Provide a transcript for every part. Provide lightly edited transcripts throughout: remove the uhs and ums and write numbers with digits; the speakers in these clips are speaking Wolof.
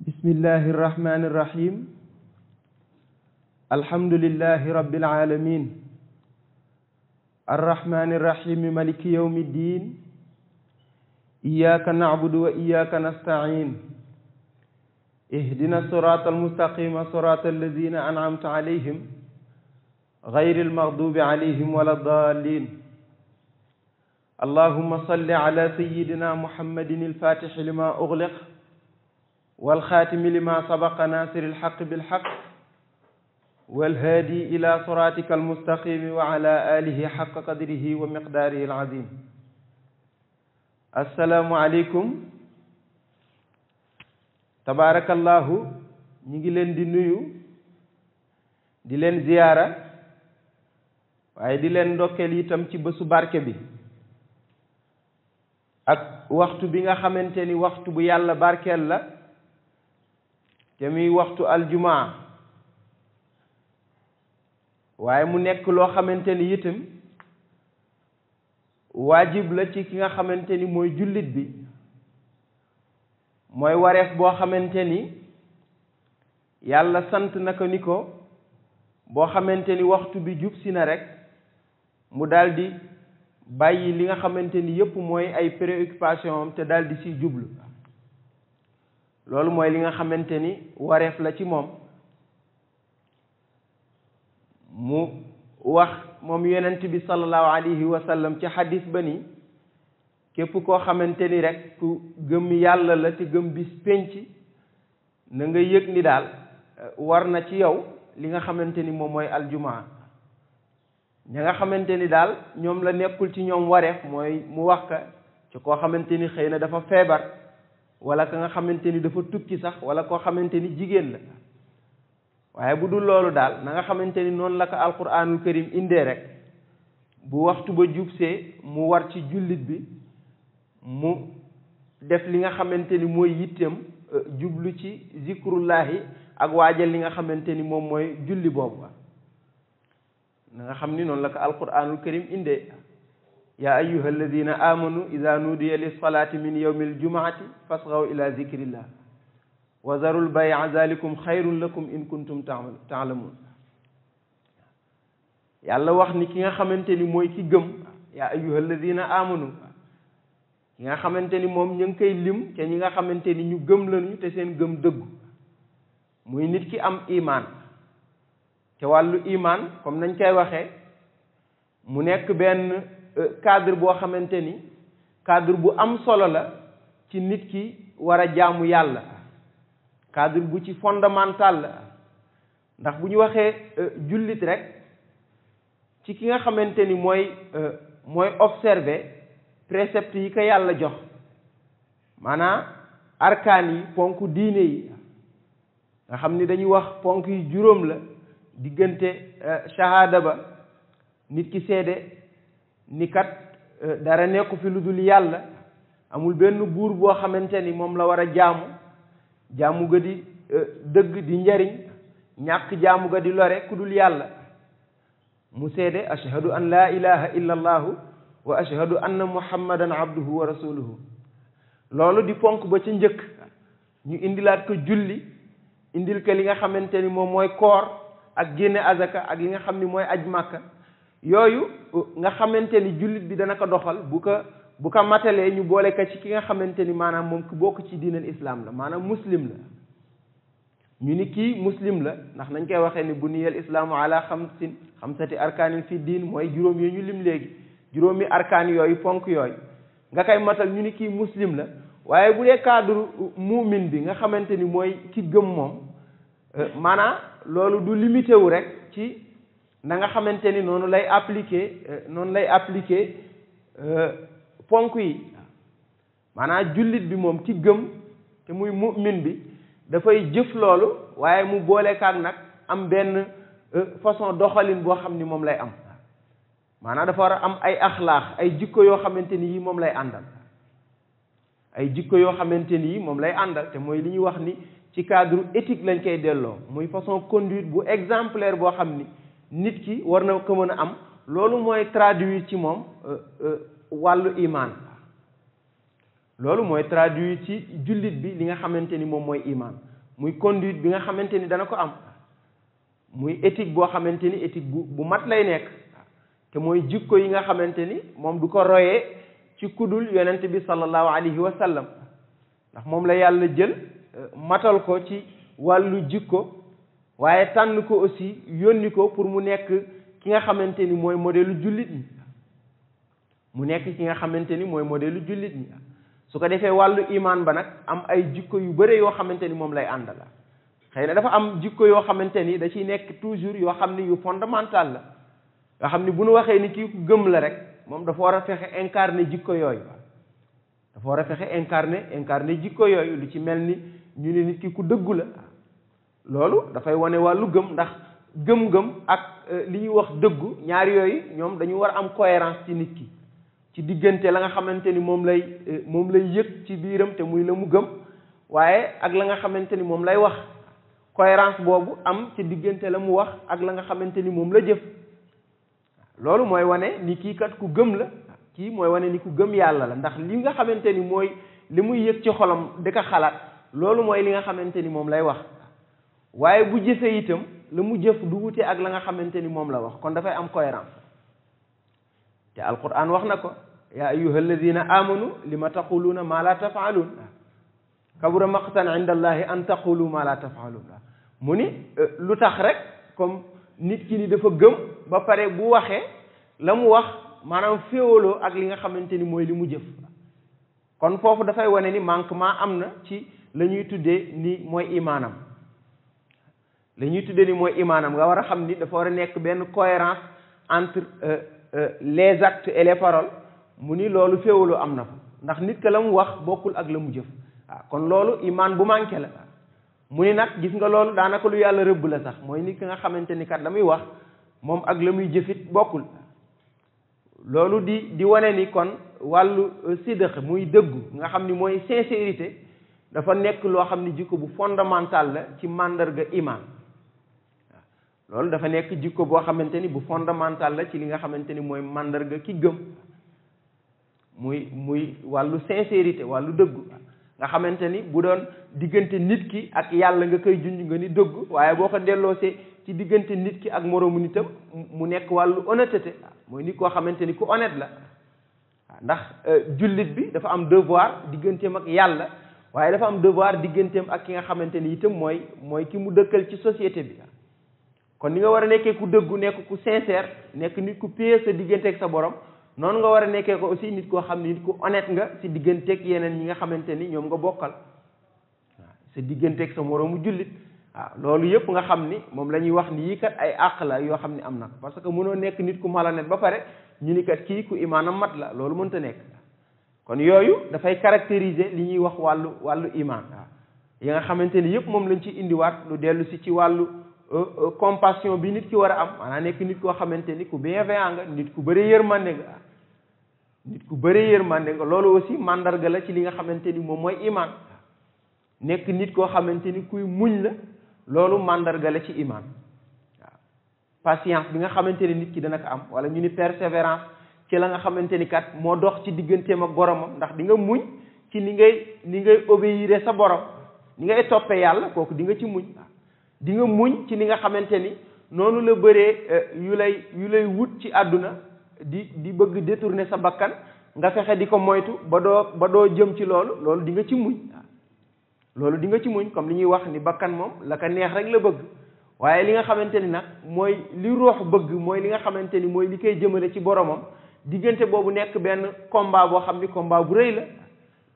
bismillahi irrahmani irrahim alhamdulillahi rabbil alamin arrahmani irrahim maliki yawmi ddin iyyaka na'budu wa iyyaka nasta'in ihdina sirata almustaqima sirata alladhina an'amta alayhim غير المغضوب عليهم ولا الضالين اللهم صل على سيدنا محمد الفاتح لما أغلق والخاتم لما سبق ناصر الحق بالحق والهادي إلى صراطك المستقيم وعلى آله حق قدره ومقداره العظيم السلام عليكم تبارك الله نيجي لين دي نيو دي لين زيارة waaye di leen ndokkeel itam ci bésu barke bi ak waxtu bi nga xamante ni waxtu bu yàlla barkeel la te muy waxtu aljumaa waaye mu nekk loo xamante ni itam waajib la ci ki nga xamante ni mooy jullit bi mooy wareef boo xamante ni yàlla sant na ko ni ko boo xamante ni waxtu bi jub si na rek mu daldi bàyyi li nga xamante ni yépp mooy ay préoccupation am te daldi ci jublu loolu mooy li nga xamante ni wareef la ci moom mu wax moom yonent bi sallallahu alayhi wa sallam ci xadis ba ni képp koo xamante ni rek ku gëm yàlla la te gëm bis pénc na nga yëg ni daal war na ci yow li nga xamante ni moom mooy aljumaa ña nga xamante ni daal ñoom la nekkul ci ñoom wareef mooy mu wax ka ci koo xamante ni xëy na dafa feebar wala ka nga xamante ni dafa tukki sax wala koo xamante ni jigéen la waaye bu dul loolu daal na nga xamante ni noonu la ko alquranul karim indee rek bu waxtu ba jubsee mu war ci jullit bi mu def li nga xamante ni mooy yitteem jublu ci zikrullahi ak waajal li nga xamante ni moom mooy julli boobu na nga xam ni noonu la ko alquranul karim indee yaa ayyuha alladina amanu ida nudiya lissalati min yawmi aljumaati fasgaw ila zikrillah wa zarul bay'a zalikum xayrun lakum in kuntum taalamun yàlla wax ni ki nga xamante ni mooy ki gëm yaa ayyuha alladina amanu ki nga xamante ni moom ñu ngi koy lim te ñi nga xamante ni ñu gëm lañu te seen gëm dëggu muy nit ki am imaan te wàllu imaan comme nañ koy waxee mu nekk benn cadre boo xamante ni cadre bu am solo la ci nit ki war a jaamu yàlla cadre bu ci fondamental la ndax bu ñu waxee jullit rek ci ki nga xamante ni mooy observer précepte yi ko yàlla jox maanaam arkaan yi ponk diine yi nga xam ni dañuy wax ponk yi juróom la diggante shahada ba nit ki seede ni kat dara nekku fi lu dul yàlla amul benn buur boo xamante ni moom la war a jaamu ga di dëgg di njariñ ñàkk jaamu ga di lore ku dul yàlla mu seede ashhadu an laa ilaha illa allahu wa ashhadu anna muhammadan abduhu wa rasuluhu loolu di ponk ba ca njëkk ñu indilaat ko julli indil ko li nga xamante ni moom mooy koor ak génne azaka ak li nga xam ni mooy aj màkka yooyu nga xamante ni jullit bi dana ko doxal bu ko matalee ñu boole ko ci ki nga xamante ni maanaam moom ku bokk ci diinal islam la maanaam muslim la ñu ni kii muslim la ndax nañ koy waxee ni buniyal islaamu ala xamsati arkaanin fi diin mooy juróom yooyu ñu lim léegi juróomi arkaan yooyu ponk yooyu nga koy matal ñu ni kii muslim la waaye bu dee cadre muumin bi nga xamante ni mooy ki gëm moom maanaam loolu du limité wu rek ci na nga xamante ni noonu lay appliquer ponk yi maanaam jullit bi moom ki gëm te muy mu'min bi dafay jëf loolu waaye mu boolekaak nag am benn façon doxalin boo xam ni moom lay am maanaam dafa war a am ay axlaax ay jikko yoo xamante ni yi moom lay àndal te mooy li ñuy wax ni ci cadre éthique lañ koy delloo muy façon conduite bu exemplaire boo xam ni nit ki war na ko mën a am loolu mooy traduire ci moom wàllu imaan loolu mooy traduire ci jullit bi li nga xamante ni moom mooy iman muy conduite bi nga xamante ni dana ko am muy éthique boo xamante ni éthique bu mat lay nekk te mooy jikko yi nga xamante ni moom du ko royee ci kudul yonent bi sallallahu alayhi wa sallam ndax moom la yàlla jël matal ko ci wàllu jikko waaye tànn ko aussi yónni ko pour mu nekk ki nga xamante ni mooy modèle jullit ñi mu nekk ki nga xamante ni mooy modèle jullit ñi su ko defee wàllu imaan ba nag am ay jikko yu bëre yoo xamante ni moom lay àndala xëy na dafa am jikko yoo xamante ni da ciy nekk toujours yoo xam ni yu fondamental la nga xam ni bu nu waxee ni kii ku gëm la rek moom dafa war a fexe incarner jikko yooyu dafa war a fexe incarner jikko yooyu lu ci mel ni ñu ne nit ki ku dëggu la loolu dafay wane wàllu gëm ndax gëm-gëm ak li ñuy wax dëggu ñaar yooyu ñoom dañu war a am cohérence ci nit ki ci diggante la nga xamante ni moom lay yëg ci biiram te muy la mu gëm waaye ak la nga xamante ni moom lay wax cohérence boobu am ci diggante la mu wax ak la nga xamante ni moom la jëf loolu mooy wane ni kii kat ku gëm la kii mooy wane ni ku gëm yàlla la ndax li nga xamante ni mooy li muy yëg ci xolam di ko xalaat loolu mooy li nga xamante ni moom lay wax waaye bu jëfee itam la mu jëf du wute ak la nga xamante ni moom la wax kon dafay am cohérence te alquran wax na ko yaa ayyuha alladina amanu lima taquluuna ma la tafaaluun kabura maqtan inda allahi an taqulu ma la tafaaluun mu ni lu tax rek comme nit ki ni dafa gëm ba pare bu waxee la mu wax maanaam féewaloo ak li nga xamante ni mooy li mu jëf kon foofu dafay wane ni manquement am na ci la ñuy tuddee ni mooy imaanam la ñuy tuddee ni mooy imaanam nga war a xam ni dafa war a nekk benn cohérence entre les actes et les paroles mu ni loolu féewaloo am na fa ndax nit ka la mu wax bokkul ak la mu jëf waaw kon loolu imaan bu manqué la mu ni nag gis nga loolu daanaka lu yàlla rëbb la sax mooy nit ki nga xamante ni kat la muy wax moom ak la muy jëfit bokkul loolu di wane ni kon wàllu sidq muy dëggu nga xam ni mooy sincérité dafa nekk loo xam ni jikko bu fondamental la ci màndarga imaan loolu dafa nekk jikko boo xamante ni bu fondamental la ci li nga xamante ni mooy màndarga ki gëm muy wàllu sincérité wàllu dëggu nga xamante ni bu doon diggante nit ki ak yàlla nga koy junj nga ni dëgg waaye boo ko delloosee ci diggante nit ki ak moroomu nitam mu nekk wàllu honnêteté mooy nit koo xamante ni ku honnête la ndax jullit bi dafa am devoir digganteem ak yàlla waaye dafa am devoir digganteem ak ki nga xamante ni itam mooy ki mu dëkkal ci société bi kon ni nga war a nekkee ku dëggu nekk ku sincère nekk nit ku pieux sa digganteeg sa borom noonu nga war a nekkee ko aussi nit koo xam ne nit ku honnête nga si digganteeg yeneen ñi nga xamante ni ñoom nga bokkal waaw sa digganteeg sa moroomu jullit waaw loolu yëpp nga xam ni moom la ñuy wax ni yii kat ay àq la yoo xam ne am na ko parce que mënoo nekk nit ku malhonnête ba pare ñu ni kat kii ku imaanam mat la loolu mënta nekk kon yooyu dafay caractériser li ñuy wax wàllu imaan waaw yi nga xamante ni yëpp moom lañ ci indiwaat lu dellu si ci wàllu compassion bi nit ki war a am maanaam nekk nit koo xamante ni ku bienveillant nga nit ku bëri yërmande nga loolu aussi mandarga la ci li nga xamante ni moom mooy imaan nekk nit koo xamante ni kuy muñ la loolu mandarga la ci imaan waaw patience bi nga xamante ni nit ki dana ko am wala ñu ni persévérance ci la nga xamante ni kat moo dox ci digganteem ak boromam ndax di nga muñ ci ni ngay obéir sa borom ni ngay toppee yàlla kooku di nga ci muñ di nga muñ ci ni nga xamante ni noonu la bëree yu lay wut ci àdduna di bëgg détourner sa bakkan nga fexe di ko moytu ba doo jëm ci loolu di nga ci muñ loolu di nga ci muñ comme li ñuy wax ni bakkan moom la ka neex rek la bëgg waaye li nga xamante ni nag mooy li ruux bëgg mooy li nga xamante ni mooy li koy jëmale ci boromam diggante boobu nekk benn combat boo xam ni combat bu rëy la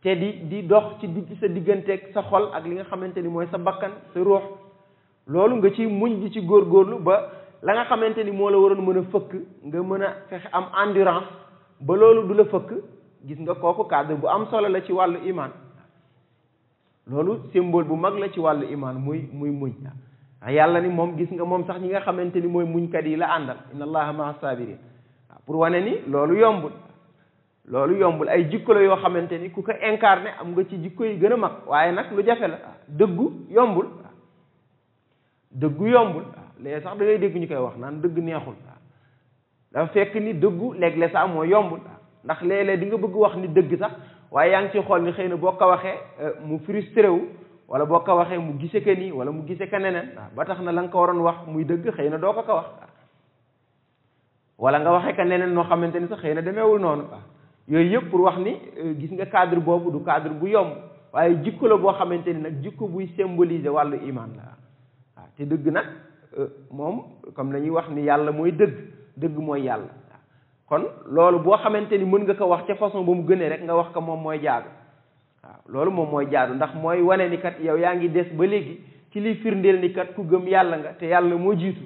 te di dox ci sa digganteeg sa xol ak li nga xamante ni mooy sa bakkan sa ruux loolu nga ci muñ di ci góorgóorlu ba la nga xamante ni moo la waroon mën a fëkk nga mën a fexe am endurance ba loolu du la fëkk gis nga kooku cadre bu am solo la ci wàllu imaan loolu symbole bu mag la ci wàllu imaan muy muñ yàlla ni moom gis nga moom sax ñi nga xamante ni mooy muñkat yi la àndal inna allaha maa sabirin pour wane ni loolu yombul ay jikko la yoo xamante ni ku ko incarné am nga ci jikko yi gën a mag waaye nag lu jafe la dëggu yombul léegi sax da ngay dégg ñu koy wax naan dëgg neexul dafa fekk ni dëggu léeg-léeg sax moo yombul ndax léeg-léeg di nga bëgg wax ni dëgg sax waaye yaa ngi ci xool ni xëy na boo ko waxee mu frustré wu wala boo ko waxee mu gise ka nii wala mu gise ka neneen ba tax na la nga ko waroon wax muy dëgg xëy na doo ko wax wala nga waxee ka neneen noo xamante ni sax xëy na demeewul noonu yooyu yëpp pour wax ni gis nga cadre boobu du cadre bu yomb waaye jikko la boo xamante ni nag jikko buy symboliser wàllu iman la waaw te dëgg nag moom comme la ñuy wax ni yàlla mooy dëgg mooy yàlla kon loolu boo xamante ni mën nga ko wax ca façon ba mu gënee rek nga wax ko moom mooy jaadu waaw loolu moom mooy jaadu ndax mooy wane ni kat yow yaa ngi des ba léegi ci liy firndeel ni kat ku gëm yàlla nga te yàlla moo jiitu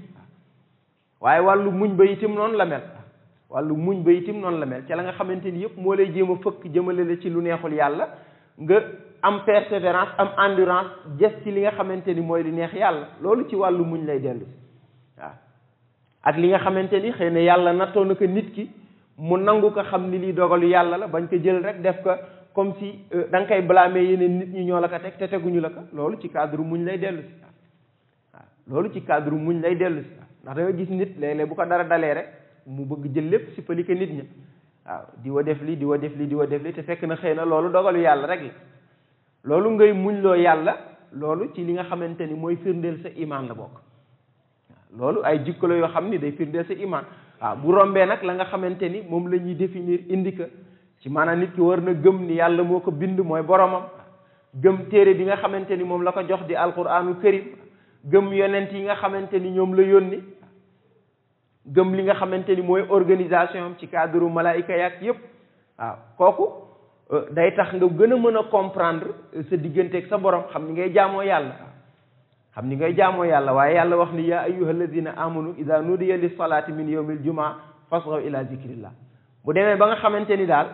waaye wàllu muñ ba itam noonu la mel wàllu muñ ba itam noonu la mel ca la nga xamante ni yëpp moo lay jéem a fëkk jëmale la ci lu neexul yàlla nga am persévérance am endurance jes ci li nga xamante ni mooy li neex yàlla loolu ci wàllu muñ lay dellu waaw ak li nga xamante ni xëy na yàlla nattoo na ko nit ki mu nangu ko xam ni lii dogalu yàlla la bañ ko jël rek def ko comme si da nga koy blâmer yeneen nit ñi ñoo la ko teg te teguñu la ko loolu ci cadre muñ lay dellu si waaw loolu ci cadre muñ lay dellu si ndax da nga gis nit léeg-léeg bu ko dara dalee rek mu bëgg jël lépp si pali ko nit ñi waaw di wa def li di wa def li di wa def li te fekk na xëy na loolu dogalu yàlla rek la loolu ngay muñ loo yàlla loolu ci li nga xamante ni mooy firndeel sa iman la bokk loolu ay jikko la yoo xam ni day firndeel sa iman waaw bu rombee nag la nga xamante ni moom la ñuy définir indi ko ci maanaam nit ki war na gëm ni yàlla moo ko bind mooy boromam gëm téere bi nga xamante ni moom la ko jox di alquraanul karim gëm yonent yi nga xamante ni ñoom la yónni gëm li nga xamante ni mooy organisation am ci cadre malaayika yaak yépp waaw kooku day tax nga gën a mën a comprendre sa digganteeg sa borom xam ni ngay jaamoo yàlla xam ni ngay jaamoo yàlla waaye yàlla wax ni yaa ayyuha alladina amanu ida nudiya lis salaati min yawmil jumaa fasghaw ila zikrillah bu demee ba nga xamante ni daal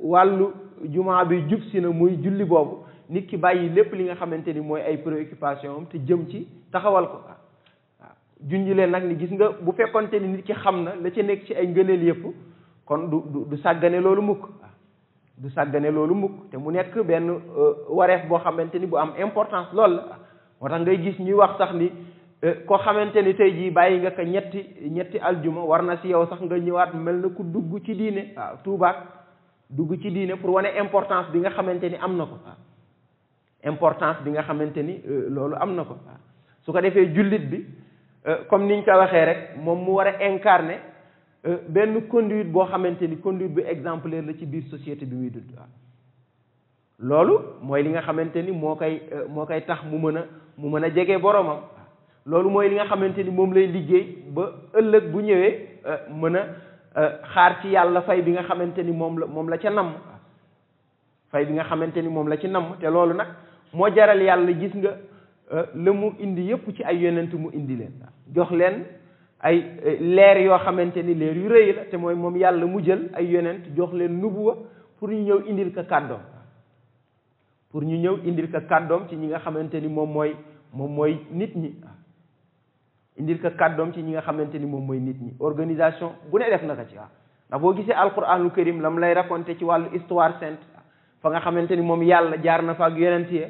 wàllu jumaa bi jub si na muy julli boobu nit ki bàyyi lépp li nga xamante ni mooy ay préoccupation am te jëm ci taxawal ko waaw junji leen nag ni gis nga bu fekkonte ni nit ki xam na la ca nekk ci ay ngëneel yëpp kon du sàggane loolu mukk du sàggane loolu mukk te mu nekk benn wareef boo xamante ni bu am importance lool la moo tax ngay gis ñuy wax sax ni koo xamante ni tey jii bàyyi nga ko ñetti aljuma war na si yow sax nga ñëwaat mel na ku dugg ci diine waaw tuubaat dugg ci diine pour wane importance bi nga xamante ni am na ko waaw importance bi nga xamante ni loolu am na ko waaw su ko defee jullit bi comme niñ ko waxee rek moom mu war a incarner benn conduite boo xamante ni conduite bu exemplaire la ci biir société bi muy dund waaw loolu mooy li nga xamante ni moo koy tax mu mën a jege boromam loolu mooy li nga xamante ni moom lay liggéey ba ëllëg bu ñëwee mën a xaar ci yàlla fay bi nga xamante ni moom la ca namm fay bi nga xamante ni moom la ci namm te loolu nag moo jaral yàlla gis nga la mu indi yépp ci ay yonent mu indi leen jox leen ay leer yoo xamante ni leer yu rëy la te mooy moom yàlla mu jël ay yonent jox leen nubuwa pour ñu ñëw indil ko kàddoom ci ñi nga xamante ni moom mooy nit ñi indil ko kàddoom ci ñi nga xamante ni moom mooy nit ñi organisation bu ne def na ko ci waaw ndax boo gisee alquranul karim lam lay raconté ci wàllu histoire sainte fa nga xamante ni moom yàlla jaar na fa ak yonent yi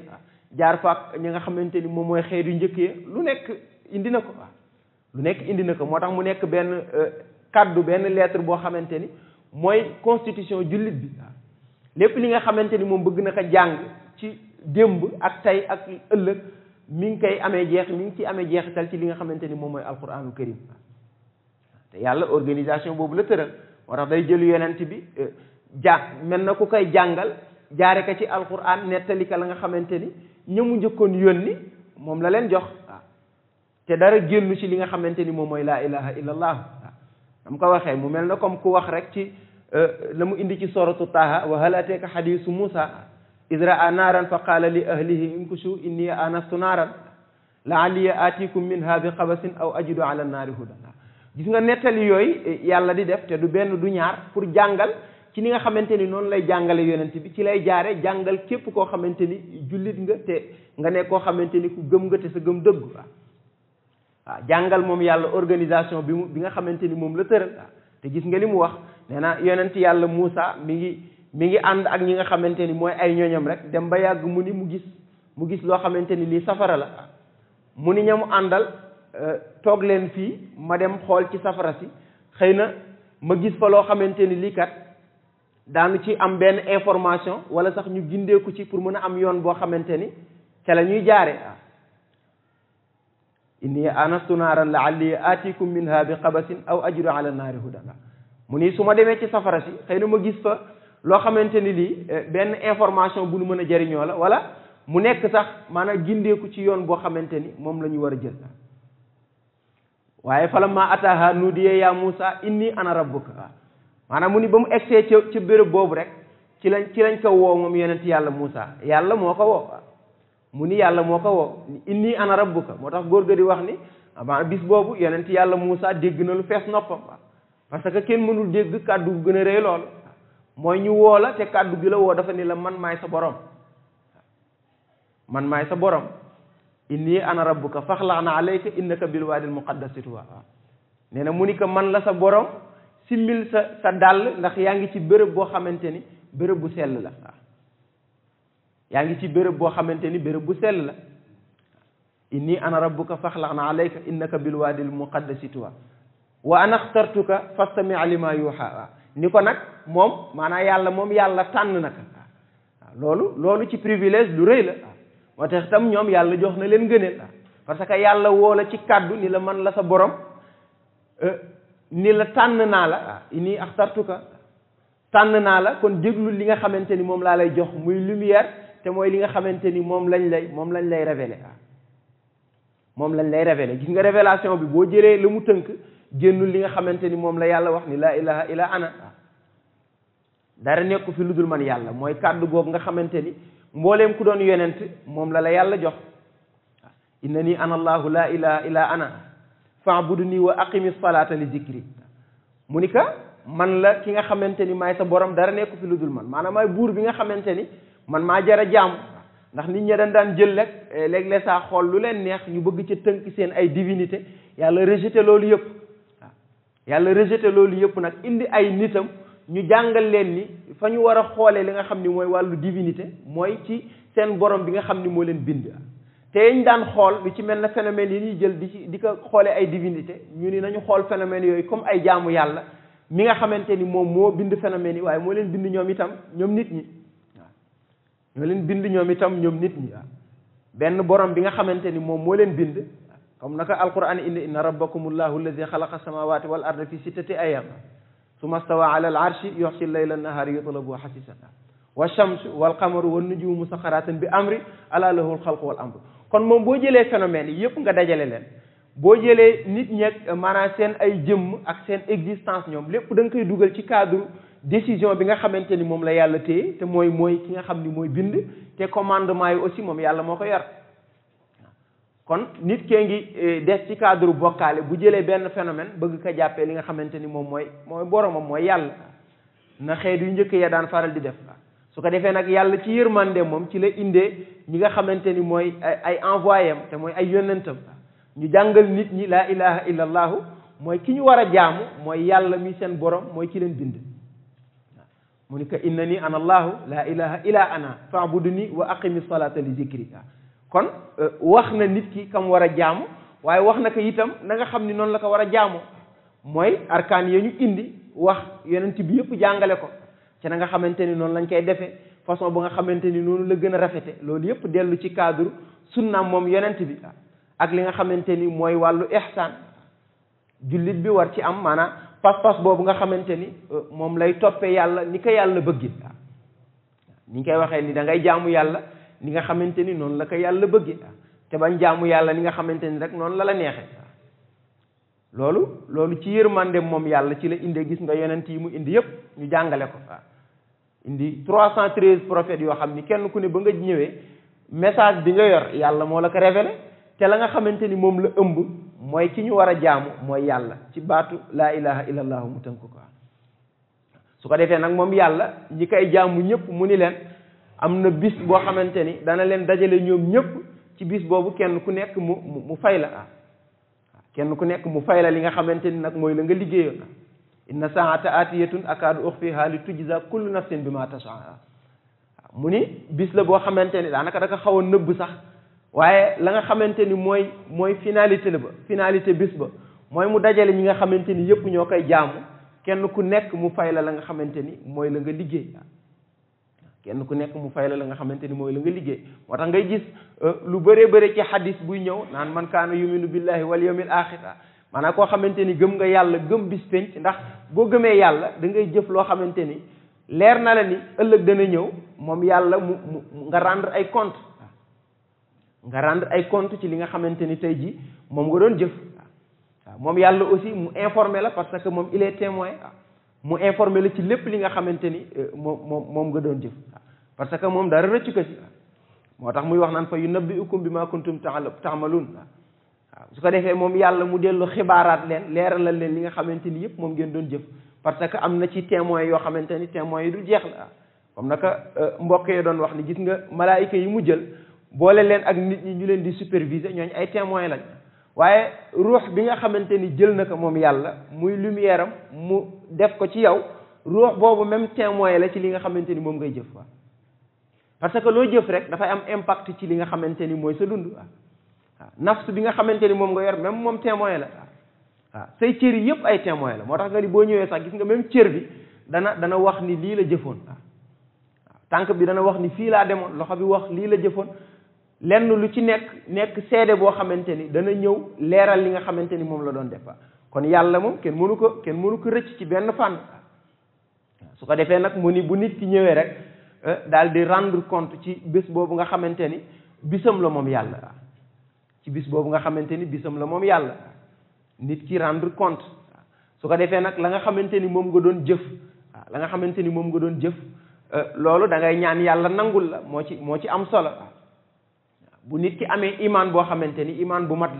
jaar fa ak ñi nga xamante ni moom mooy xeetu njëkk yi lu nekk indi na ko waaw lu nekk indi na ko moo tax mu nekk benn kaddu benn lettre boo xamante ni mooy constitution jullit bi waaw lépp li nga xamante ni moom bëgg na ko jàng ci démb ak tey ak ëllëg mi ngi koy amee mi ngi ci amee jeexital ci li nga xamante ni moom mooy alquranul karim te yàlla organisation boobu la tëral moo tax day jël yonent bi mel na ku koy jàngal jaare ko ci alquran nettali ka la nga xamante ni ñëmu njëkkoon yónni moom la leen jox waaw te dara génnu ci li nga xamante ni moom mooy laa ilaha illallah waaw dam ko waxee mu mel na comme ku wax rek ci la mu indi ci suratu Taha wa hal ataka hadisu Musa idra naaran fa qaala li ahlihi inkushu inni anastu naaran la'alliya atikum minha bi qabasin aw ajidu ala naari hudan gis nga nettali yooyu yàlla di def te du benn du ñaar pour jàngal ci ni nga xamante ni noonu lay jàngale yonent bi ci lay jaare jàngal képp koo xamante ni jullit nga te nga ne koo xamante ni ku gëm nga te sa gëm dëgg waaw jàngal moom yàlla organisation bi nga xamante ni moom la tëral te gis nga li mu wax nee na yonent yàlla Muusa mi ngi ànd ak ñi nga xamante ni mooy ay ñooñam rek dem ba yàgg mu ni mu gis loo xamante ni lii safara la mu ni ñamu àndal toog leen fii ma dem xool ci safara si xëy na ma gis fa loo xamante ni lii kat daanu ci am benn information wala sax ñu gindeeku ci pour mën a am yoon boo xamante ni ca la ñuy jaare inni anastu naaran la'alli atikum minha bi qabasin aw ajidu ala naari hudan mu ni su ma demee ci safara si xëy na ma gis fa loo xamante ni lii benn information bu nu mën a jariñoo la wala mu nekk sax maanaam gindeeku ci yoon boo xamante ni moom la ñu war a jël waaye falamma ataha nudiya ya Musa inni ana rabbuka maanaam mu ni ba mu egsee ci béréb boobu rek ci lañ ko woo moom yonent yàlla Musa yàlla moo ko woo mu ni yàlla moo ko woo inni ana rabbuka moo tax góor ga di wax ni maanaam bis boobu yonent yàlla Musa dégg na lu fees noppam parce que kenn mënul dégg kàddu gu gën a rëy lool mooy ñu woo la te kàddu gi la woo dafa ni la man maay sa borom man maay sa borom inni ana rabbuka faxla'na alayka innaka bil waadil muqaddasi tuwa nee na mu ni ko man la sa borom simmil sa dàll ndax yaa ngi ci béréb boo xamante ni béréb bu sell la yaa ngi ci béréb boo xamante ni béréb bu sell la inni ana rabbuka faxla'na alayka innaka bil waadil muqaddasi tuwa wa ana axtartuka fastami' lima yuha ni ko nag moom maanaam yàlla moom yàlla tànn na ko loolu ci privilège lu rëy la moo tax itam ñoom yàlla jox na leen gëneel parce que yàlla woo la ci kàddu ni la man la sa borom ni la tànn naa la inni axtartuka tànn naa la kon déglu li nga xamante ni moom laa lay jox muy lumière te mooy li nga xamante ni moom lañ lay révéler moom lañ lay révéler gis nga révélation bi boo jëlee la mu tënk génnul li nga xamante ni moom la yàlla wax ni laa ilaha illa ana dara nekku fi lu dul man yàlla mooy kàddu googu nga xamante ni mbooleem ku doon yonent moom la yàlla jox innani ana allahu laa ilaha illa ana fa'budni wa aqimi salata li zikri mu ni ka man la ki nga xamante ni maay sa borom dara nekku fi lu dul man maanaam maay buur bi nga xamante ni man maa jara jaamu ndax nit ñi daan jël rek léeg-léeg saa xool lu leen neex ñu bëgg ca tënk seen ay divinité yàlla rejeté loolu yëpp yàlla rejeté loolu yëpp nag indi ay nitam ñu jàngal leen ni fa ñu war a xoolee li nga xam ni mooy wàllu divinité mooy ci seen borom bi nga xam ni moo leen bind te ñu daan xool lu ci mel na phénomène yi ñuy jël di ko xoolee ay divinité ñu ni nañu xool phénomène yooyu comme ay jaamu yàlla mi nga xamante ni moom moo bind phénomène yi waaye moo leen bind ñoom itam ñoom nit ñi waaw ñoo leen bind ñoom itam ñoom nit ñi waaw benn borom bi nga xamante ni moom moo leen bind comme naka alquran indi inna rabbakumullahu alladi xalaqa samawati wal arda fi sittati ayam summa stawa ala al arshi yuxsi layla nahari yutlabu xasisan wa shamsu wal qamaru wan nujumu musaxaratin bi amri ala lahu al xalqu wal amru kon moom boo jëlee phénomène yi yëpp nga dajale leen boo jëlee nit ñeeg maanaam seen ay jëmm ak seen existence ñoom lépp da nga koy dugal ci cadre décision bi nga xamante ni moom la yàlla téye te mooy ki nga xam ni mooy bind te commandement yi aussi moom yàlla moo ko yor kon nit kee ngi des ci cadre bokkaale bu jëlee benn phénomène bëgg ko jàppee li nga xamante ni moom mooy boromam mooy yàlla na xeet yu njëkk ya daan faral di def su ko defee nag yàlla ci yërmande moom ci la indee ñi nga xamante ni mooy ay envoyé am te mooy ay yonentam ñu jàngal nit ñi laa ilaha illa allahu mooy ki ñu war a jaamu mooy yàlla mi seen borom mooy ki leen bind mu ni ko innani ana allahu laa ilaha illa ana fa'budni wa aqimi salata li zikri kon wax na nit ki kam war a jaamu waaye wax na ko itam na nga xam ni noonu la ko war a jaamu mooy arkaan ya ñu indi wax yonent bi yëpp jàngale ko ci na nga xamante ni noonu lañ koy defee façon ba nga xamante ni noonu la gën a rafete loolu yëpp dellu ci cadre sunnaam moom yonent bi ak li nga xamante ni mooy wàllu ihsaan jullit bi war ci am maanaam pas-pas boobu nga xamante ni moom lay toppee yàlla ni ko yàlla bëggi ni ñu koy waxee ni da ngay jaamu yàlla ni nga xamante ni noonu la ko yàlla bëggi te bañ jaamu yàlla ni nga xamante ni rek noonu la neexee loolu ci yërmande moom yàlla ci la indee gis nga yonent yi mu indi yëpp ñu jàngale ko indi 313 prophètes yoo xam ni kenn ku ne ba nga ñëwee message bi nga yor yàlla moo la ko révélé te la nga xamante ni moom la ëmb mooy ki ñu war a jaamu mooy yàlla ci baatu laa ilaha illallah mu tënk ko su ko defee nag moom yàlla ñi koy jaamu ñëpp mu ni leen am na bis boo xamante ni dana leen dajale ñoom ñëpp ci bis boobu kenn ku nekk mu fay la kenn ku nekk mu fay la li nga xamante ni nag mooy la nga liggéeyoon inna saata atiyatun akaadu ukhfiha li tujza kullu nafsin bima tas'a mu ni bis la boo xamante ni daanaka da ko xaw a nëbb sax waaye la nga xamante ni mooy finalité la ba finalité bis ba mooy mu dajale ñi nga xamante ni yëpp ñoo koy jaamu kenn ku nekk mu fay la nga xamante ni mooy la nga liggéey kenn ku nekk mu fay la nga xamante ni mooy la nga liggéey moo tax ngay gis lu bëree bëri ci hadis buy ñëw naan man kaana yuminu billahi wal yawmil axir maanaam koo xamante ni gëm nga yàlla gëm bis penc ndax boo gëmee yàlla da ngay jëf loo xamante ni leer na la ni ëllëg dana ñëw moom yàlla mu nga rendre ay compte nga rendre ay compte ci li nga xamante ni tey ji moom nga doon jëf waaw moom yàlla aussi mu informé la parce que moom il est témoin mu informé la ci lépp li nga xamante ni moom nga doon jëf parce que moom dara rëcc ko ci moo tax muy wax naan fa yunabbi'ukum bima kuntum ta'malun waaw su ko defee moom yàlla mu dellu xibaaraat leen leeralal leen li nga xamante ni yëpp moom ngeen doon jëf parce que am na ci témoins yoo xamante ni témoins yi du jeex la comme naka mbokk yi doon wax ni gis nga malaayika yi mu jël boole leen ak nit ñi ñu leen di superviser ñooñu ay témoins lañ waaye ruux bi nga xamante ni jël na ko moom yàlla muy lumière am mu def ko ci yow ruux boobu même témoin la ci li nga xamante ni moom ngay jëf waaw parce que loo jëf rek dafay am impact ci li nga xamante ni mooy sa dund waaw nafs bi nga xamante ni moom nga yor même moom témoin la waaw say cër yi yëpp ay témoin la moo tax nga ni boo ñëwee sax gis nga même cër bi dana wax ni lii la jëfoon waaw tànk bi dana wax ni fii laa demoon loxo bi wax lii la jëfoon lenn lu ci nekk seede boo xamante ni dana ñëw leeral li nga xamante ni moom la doon def kon yàlla moom kenn mënu ko rëcc ci benn fànn su ko defee nag mu ni bu nit ki ñëwee rek daal di rendre compte ci bés boobu nga xamante ni bisam la moom yàlla ci bis boobu nga xamante ni bisam la moom yàlla nit ki rendre compte su ko defee nag la nga xamante ni moom nga doon jëf la nga xamante ni moom nga doon jëf loolu da ngay ñaan yàlla nangul la moo ci am solo bu nit ki amee imaan boo xamante ni imaan bu mat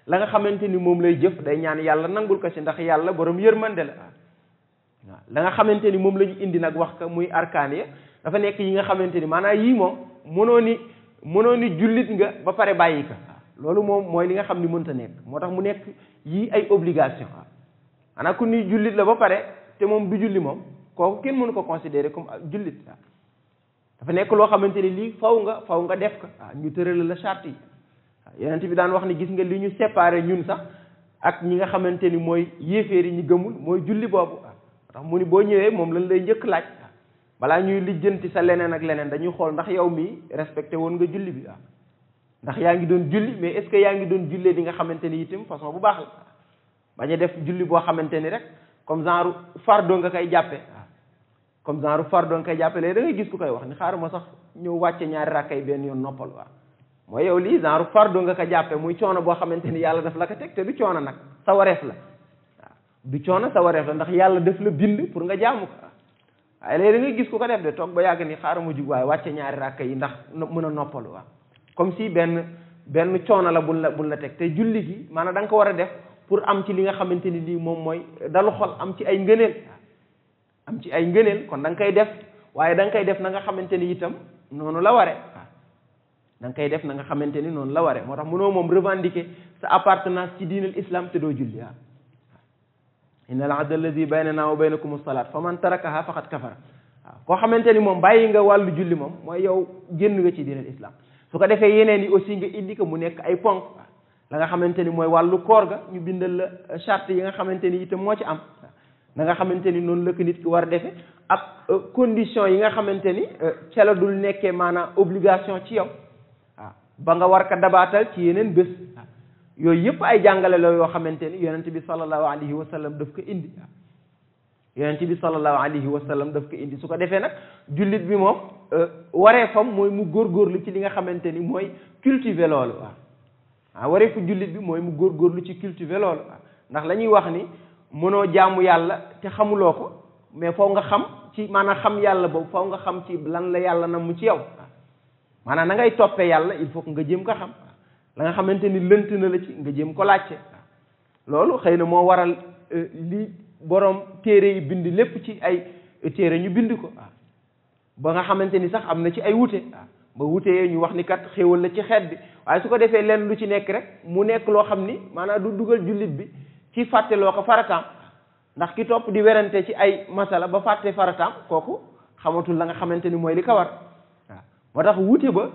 la nga xamante ni moom lay jëf day ñaan yàlla nangul ko ci ndax yàlla borom yërmande la waaw la nga xamante ni moom la ñu indi nag wax ko muy arkaan ya dafa nekk yi nga xamante ni maanaam yii moom mënoo ni jullit nga ba pare bàyyi ko loolu moom mooy li nga xam ni mënta nekk moo tax mu nekk yii ay obligation maanaam ku ni jullit la ba pare te moom du julli moom kooku kenn mënu ko considérer comme jullit dafa nekk loo xamante ni lii faw nga def ko ñu tëral la charte yi yonent bi daan wax ni gis nga li ñu séparé ñun sax ak ñi nga xamante ni mooy yéeféer yi ñi gëmul mooy julli boobu tax mu ni boo ñëwee moom lañ lay njëkk laaj balaa ñuy lijjanti sa leneen ak leneen dañuy xool ndax yow mii respecté woon nga julli bi ndax yaa ngi doon julli mais est-ce que yaa ngi doon jullee di nga xamante ni itam façon bu baax la bañ a def julli boo xamante ni rek comme genre fardo nga koy jàppe comme genre fardo nga koy jàppe léegi da ngay gis ku koy wax ni xaaral ma sax ñëw wàcce ñaari rakkay benn yoon noppal mooy yow lii genre fardo nga ko jàppe muy coono boo xamante ni yàlla daf la ko teg te du coono nag sa wareef la du coono sa wareef la ndax yàlla daf la bind pour nga jaamu ko waaye léegi da ngay gis ku ko def de toog ba yàgg ni xaaral ma jug waaye wàcce ñaari rakka yi ndax mën a noppalu comme si benn coono la buñ la teg te julli gi maanaam da nga ko war a def pour am ci li nga xamante ni lii moom mooy dalu xol am ci ay ngëneel kon da nga koy def waaye da nga koy def na nga xamante ni itam noonu la ware da nga koy def na nga xamante ni noonu la ware moo tax mënoo moom revendiquer sa appartenance ci diinal islam te doo julli inna al ahda alladi baynana wa baynakum as-salat fa man tarakaha faqad kafara koo xamante ni moom bàyyi nga wàllu julli moom mooy yow génn nga ci diinal islam su ko defee yeneen yi aussi nga indi ko mu nekk ay ponk la nga xamante ni mooy wàllu koor ga ñu bindal la charte yi nga xamante ni itam moo ci am na nga xamante ni noonu la ko nit ki war a defee ak condition yi nga xamante ni ca la dul nekkee maanaam obligation ci yow ba nga war ko dabaatal ci yeneen bés yooyu yëpp ay jàngale la yoo xamante ni yonent bi sallallahu alayhi wa sallam daf ko indi yonent bi sallallahu alayhi wa sallam daf ko indi su ko defee nag jullit bi moom wareefam mooy mu góorgóorlu ci li nga xamante ni mooy cultiver loolu wareefu jullit bi mooy mu góorgóorlu ci cultiver loolu ndax la ñuy wax ni mënoo jaamu yàlla te xamuloo ko mais faw nga xam ci maanaam xam yàlla boobu faw nga xam ci lan la yàlla na mu ci yow maanaam na ngay toppee yàlla il faut que nga jéem ko xam la nga xamante ni lënt na la ci nga jéem ko laajte loolu xëy na moo waral li borom téere yi bind lépp ci ay téere ñu bind ko ba nga xamante ni sax am na ci ay wute ba wute yee ñu wax ni kat xéewal la ci xeet bi waaye su ko defee lenn lu ci nekk rek mu nekk loo xam ni maanaam du dugal jullit bi ci fàtte loo ko farataam ndax ki topp di werante ci ay masala ba fàtte farataam kooku xamatul la nga xamante ni mooy li ko war moo tax wute ba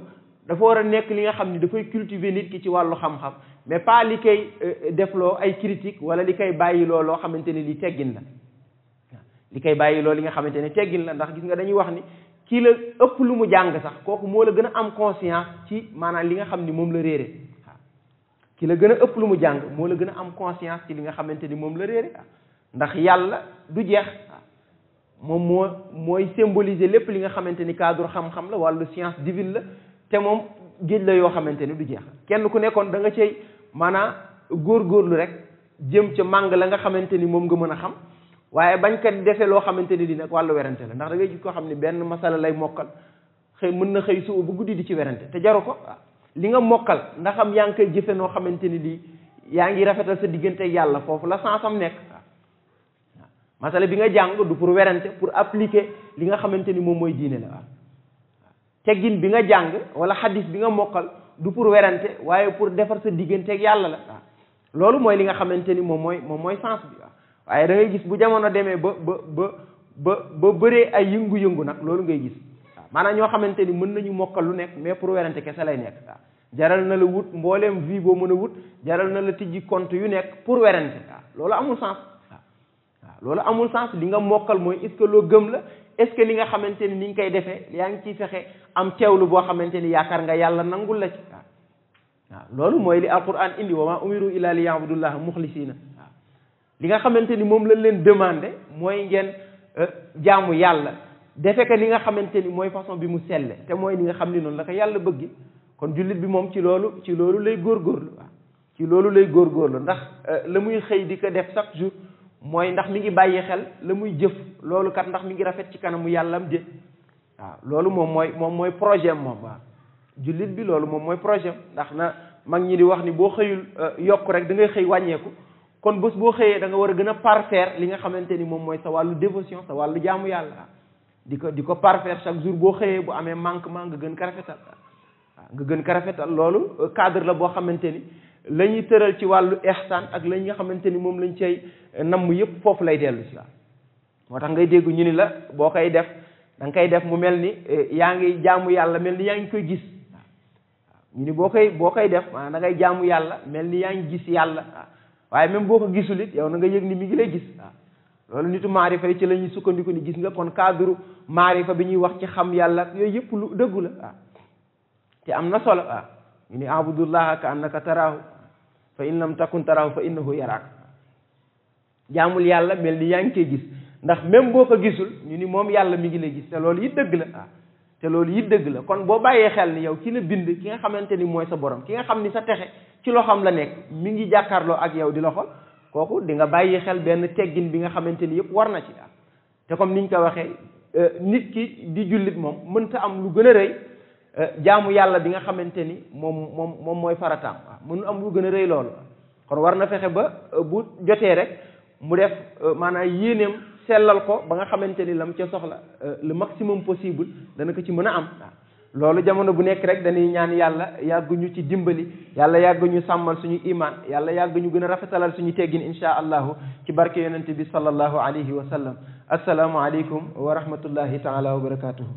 dafa war a nekk li nga xam ni dafay cultiver nit ki ci wàllu xam-xam mais pas li koy defloo ay critique wala li koy bàyyiloo loo xamante ni li teggin la li koy bàyyiloo li nga xamante ne teggin la ndax gis nga dañuy wax ni ki la ëpp lu mu jàng sax kooku moo la gën a am conscience ci maanaam li nga xam ni moom la réere waaw ki la gën a ëpp lu mu jàng moo la gën a am conscience ci li nga xamante ni moom la réere ndax yàlla du jeex moom mooy symboliser lépp li nga xamante ni cadre xam-xam la wàllu science divine la te moom géej la yoo xamante ni du jeex kenn ku nekkoon da nga cay maanaam góorgóorlu rek jëm ca màng la nga xamante ni moom nga mën a xam waaye bañ kat defee loo xamante ni di nag wàllu werante la ndax da ngay gis koo xam ne benn masala lay mokkal xëy mën na xëy suba bu guddi di ci werante te jaru ko li nga mokkal ndax am yaa ngi koy jëfe noo xamante ni lii yaa ngi rafetal sa diggante yàlla foofu la sansam nekk waaw masala bi nga jàng du pour werante pour appliquer li nga xamante ni moom mooy diine la waaw teggin bi nga jàng wala xadis bi nga mokkal du pour werante waaye pour defar sa diggante ak yàlla la waaw loolu mooy li nga xamante ni moom mooy sens bi waaw waaye da ngay gis bu jamono demee ba bëree ay yëngu-yëngu nag loolu ngay gis waaw maanaam ñoo xamante ni mën nañu mokkal lu nekk mais pour werante kese lay nekk waaw jaral na la wut mbooleem vie boo mën a wut jaral na la tijji compte yu nekk pour werante waaw loolu amul sens waaw loolu amul sens li nga mokkal mooy est-ce que loo gëm la est-ce que li nga xamante ni ni nga koy defee yaa ngi ciy fexe am teewlu boo xamante ni yaakaar nga yàlla nangul la ci waaw loolu mooy li alquran indi wa ma umiru illa li ya'budullaha mukhlisina waaw li nga xamante ni moom lañ leen demandé mooy ngeen jaamu yàlla defe ko li nga xamante ni mooy façon bi mu selle te mooy li nga xam ni noonu la ko yàlla bëggi kon jullit bi moom ci loolu lay góorgóorlu waaw ci loolu lay góorgóorlu ndax la muy xëy di ko def chaque jour mooy ndax mi ngi bàyyi xel la muy jëf loolu kat ndax mi ngi rafet ci kanamu yàllam déet waaw loolu moom mooy projet moom waaw jullit bi loolu moom mooy projet ndax na mag ñi di wax ni boo xëyul yokk rek da ngay xëy wàññeeku kon bés boo xëyee da nga war a gën a parfaire li nga xamante ni moom mooy sa wàllu dévotion sa wàllu jaamu yàlla di ko parfaire chaque jour boo xëyee bu amee manquement nga gën ko rafetal waaw nga gën ko rafetal loolu cadre la boo xamante ni la ñuy tëral ci wàllu ihsan ak la nga xamante ni moom lañ cay namm yëpp foofu lay dellu si waaw moo tax ngay dégg ñu ni la boo koy def da nga koy def mu mel ni yaa ngi jaamu yàlla mel ni yaa ngi koy gis waaw ñu ni boo koy def maanaam da ngay jaamu yàlla mel ni yaa ngi gis yàlla waaye même boo ko gisul it yow na nga yëg ni mi ngi lay gis waaw loolu nitu maarifa yi ci la ñuy sukkandiku ni gis nga kon cadre maarifa bi ñuy wax ci xam yàlla yooyu yëpp lu dëggu la waaw te am na solo waaw ñu ni abudullaha ka annaka taraahu fa in lam takun taraahu fa innahu yaraak jaamul yàlla mel ni yaa ngi koy gis ndax même boo ko gisul ñu ni moom yàlla mi ngi lay gis te loolu it dëgg la waaw te loolu it dëgg la kon boo bàyyee xel ni yow ki la bind ki nga xamante ni mooy sa borom ki nga xam ni sa texe ci loxoom la nekk mi ngi jàkkaarloo ak yow di la xool kooku di nga bàyyi xel benn teggin bi nga xamante ni yëpp war na ci waaw te comme niñ ko waxee nit ki di jullit moom mënta am lu gën a rëy jaamu yàlla bi nga xamante ni moom mooy farataam waaw mënu am lu gën a rëy loolu kon war na fexe ba bu jotee rek mu def maanaam yéeneem sellal ko ba nga xamante ni lam ca soxla le maximum possible dana ko ci mën a am waaw loolu jamono bu nekk rek dañuy ñaan yàlla yàgg ñu ci dimbali yàlla yàgg ñu sàmmal suñu iman yàlla yàgg ñu gën a rafetalal suñu teggin insha allahu ci barke yonente bi sallallahu alayhi wa sallam assalaamu aleykum wa rahmatullahi taala wa barakatuhu